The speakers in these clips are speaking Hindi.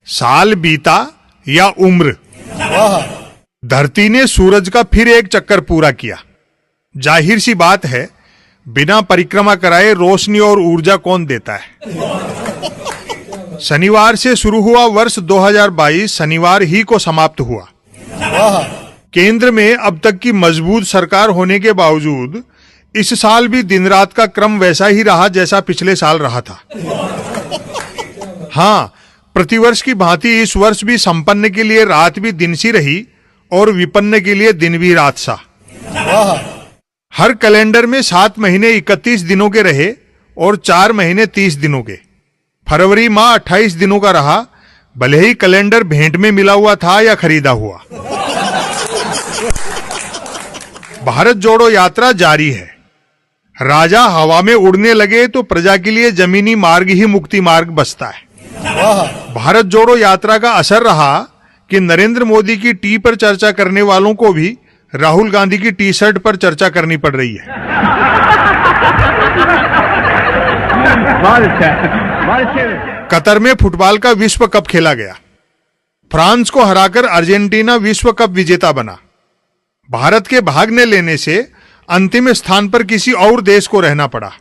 साल बीता या उम्र, धरती ने सूरज का फिर एक चक्कर पूरा किया। जाहिर सी बात है, बिना परिक्रमा कराए रोशनी और ऊर्जा कौन देता है। शनिवार से शुरू हुआ वर्ष 2022 शनिवार ही को समाप्त हुआ। केंद्र में अब तक की मजबूत सरकार होने के बावजूद इस साल भी दिन रात का क्रम वैसा ही रहा जैसा पिछले साल रहा था। हाँ, प्रतिवर्ष की भांति इस वर्ष भी संपन्न के लिए रात भी दिन सी रही और विपन्न के लिए दिन भी रात सा। हर कैलेंडर में 7 महीने 31 दिनों के रहे और 4 महीने 30 दिनों के। फरवरी माह 28 दिनों का रहा, भले ही कैलेंडर भेंट में मिला हुआ था या खरीदा हुआ। भारत जोड़ो यात्रा जारी है। राजा हवा में उड़ने लगे तो प्रजा के लिए जमीनी मार्ग ही मुक्ति मार्ग बचता है। भारत जोड़ो यात्रा का असर रहा कि नरेंद्र मोदी की टी पर चर्चा करने वालों को भी राहुल गांधी की टी शर्ट पर चर्चा करनी पड़ रही है। कतर में फुटबॉल का विश्व कप खेला गया। फ्रांस को हराकर अर्जेंटीना विश्व कप विजेता बना। भारत के भाग न लेने से अंतिम स्थान पर किसी और देश को रहना पड़ा।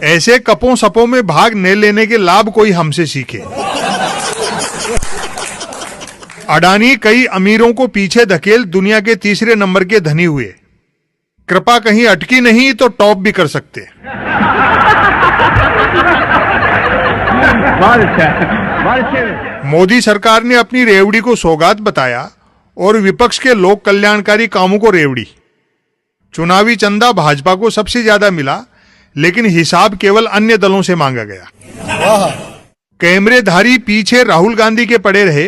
ऐसे कपों सपों में भाग न लेने के लाभ कोई हमसे सीखे। अडानी कई अमीरों को पीछे धकेल दुनिया के तीसरे नंबर के धनी हुए। कृपा कहीं अटकी नहीं तो टॉप भी कर सकते। मोदी सरकार ने अपनी रेवड़ी को सौगात बताया और विपक्ष के लोक कल्याणकारी कामों को रेवड़ी। चुनावी चंदा भाजपा को सबसे ज्यादा मिला, लेकिन हिसाब केवल अन्य दलों से मांगा गया। कैमरेधारी पीछे राहुल गांधी के पड़े रहे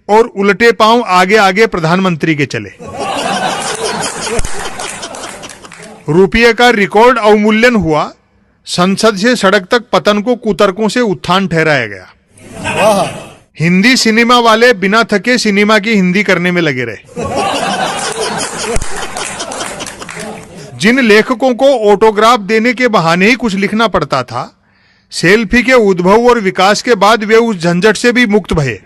और उलटे पांव आगे आगे प्रधानमंत्री के चले। रुपये का रिकॉर्ड अवमूल्यन हुआ। संसद से सड़क तक पतन को कुतर्कों से उत्थान ठहराया गया। हिंदी सिनेमा वाले बिना थके सिनेमा की हिंदी करने में लगे रहे। जिन लेखकों को ऑटोग्राफ देने के बहाने ही कुछ लिखना पड़ता था, सेल्फी के उद्भव और विकास के बाद वे उस झंझट से भी मुक्त भये।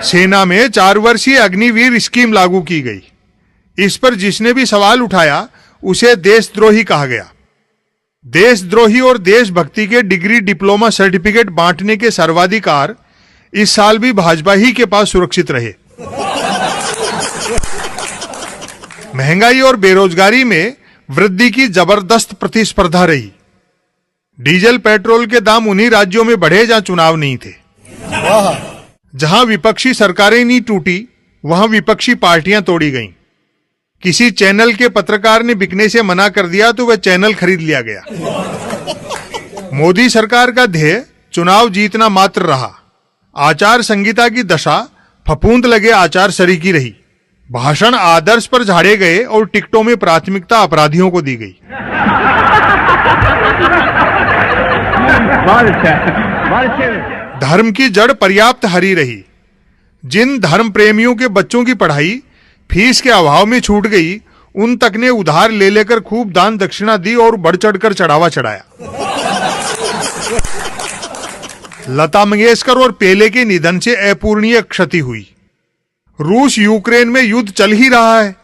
सेना में 4 वर्षीय अग्निवीर स्कीम लागू की गई। इस पर जिसने भी सवाल उठाया उसे देशद्रोही कहा गया। देशद्रोही और देशभक्ति के डिग्री डिप्लोमा सर्टिफिकेट बांटने के सर्वाधिकार इस साल भी भाजपा ही के पास सुरक्षित रहे। महंगाई और बेरोजगारी में वृद्धि की जबरदस्त प्रतिस्पर्धा रही। डीजल पेट्रोल के दाम उन्हीं राज्यों में बढ़े जहां चुनाव नहीं थे। जहां विपक्षी सरकारें नहीं टूटी, वहां विपक्षी पार्टियां तोड़ी गईं। किसी चैनल के पत्रकार ने बिकने से मना कर दिया तो वह चैनल खरीद लिया गया। मोदी सरकार का ध्येय चुनाव जीतना मात्र रहा। आचार संहिता की दशा फफूंद लगे आचार सरीकी रही। भाषण आदर्श पर झाड़े गए और टिकटों में प्राथमिकता अपराधियों को दी गई। धर्म की जड़ पर्याप्त हरी रही। जिन धर्म प्रेमियों के बच्चों की पढ़ाई फीस के अभाव में छूट गई, उन तक ने उधार ले लेकर खूब दान दक्षिणा दी और बढ़ चढ़कर चढ़ावा चढ़ाया। लता मंगेशकर और पेले के निधन से अपूरणीय क्षति हुई। रूस यूक्रेन में युद्ध चल ही रहा है,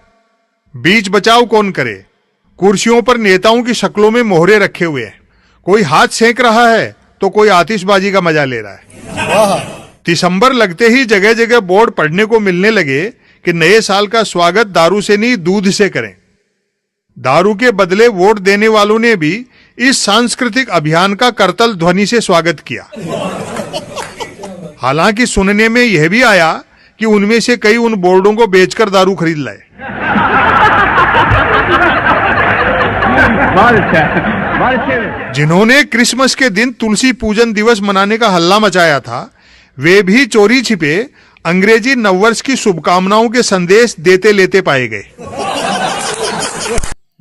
बीच बचाव कौन करे। कुर्सियों पर नेताओं की शक्लों में मोहरे रखे हुए हैं। कोई हाथ सेंक रहा है तो कोई आतिशबाजी का मजा ले रहा है। दिसंबर लगते ही जगह जगह बोर्ड पढ़ने को मिलने लगे कि नए साल का स्वागत दारू से नहीं दूध से करें। दारू के बदले वोट देने वालों ने भी इस सांस्कृतिक अभियान का करतल ध्वनि से स्वागत किया। हालांकि सुनने में यह भी आया कि उनमें से कई उन बोर्डों को बेचकर दारू खरीद लाए। जिन्होंने क्रिसमस के दिन तुलसी पूजन दिवस मनाने का हल्ला मचाया था, वे भी चोरी छिपे अंग्रेजी नववर्ष की शुभकामनाओं के संदेश देते लेते पाए गए।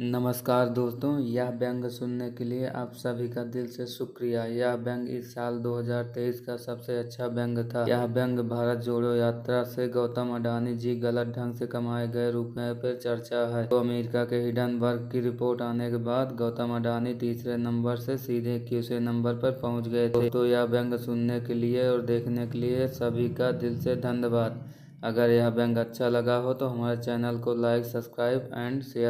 नमस्कार दोस्तों, यह व्यंग सुनने के लिए आप सभी का दिल से शुक्रिया। यह व्यंग इस साल 2023 का सबसे अच्छा व्यंग था। यह व्यंग भारत जोड़ो यात्रा से गौतम अडानी जी गलत ढंग से कमाए गए रुपए पर चर्चा है। तो अमेरिका के हिडनबर्ग की रिपोर्ट आने के बाद गौतम अडानी तीसरे नंबर से सीधे 21वें नंबर पर पहुंच गए थे। तो यह व्यंग सुनने के लिए और देखने के लिए सभी का दिल से धन्यवाद। अगर यह व्यंग अच्छा लगा हो तो हमारे चैनल को लाइक, सब्सक्राइब एंड शेयर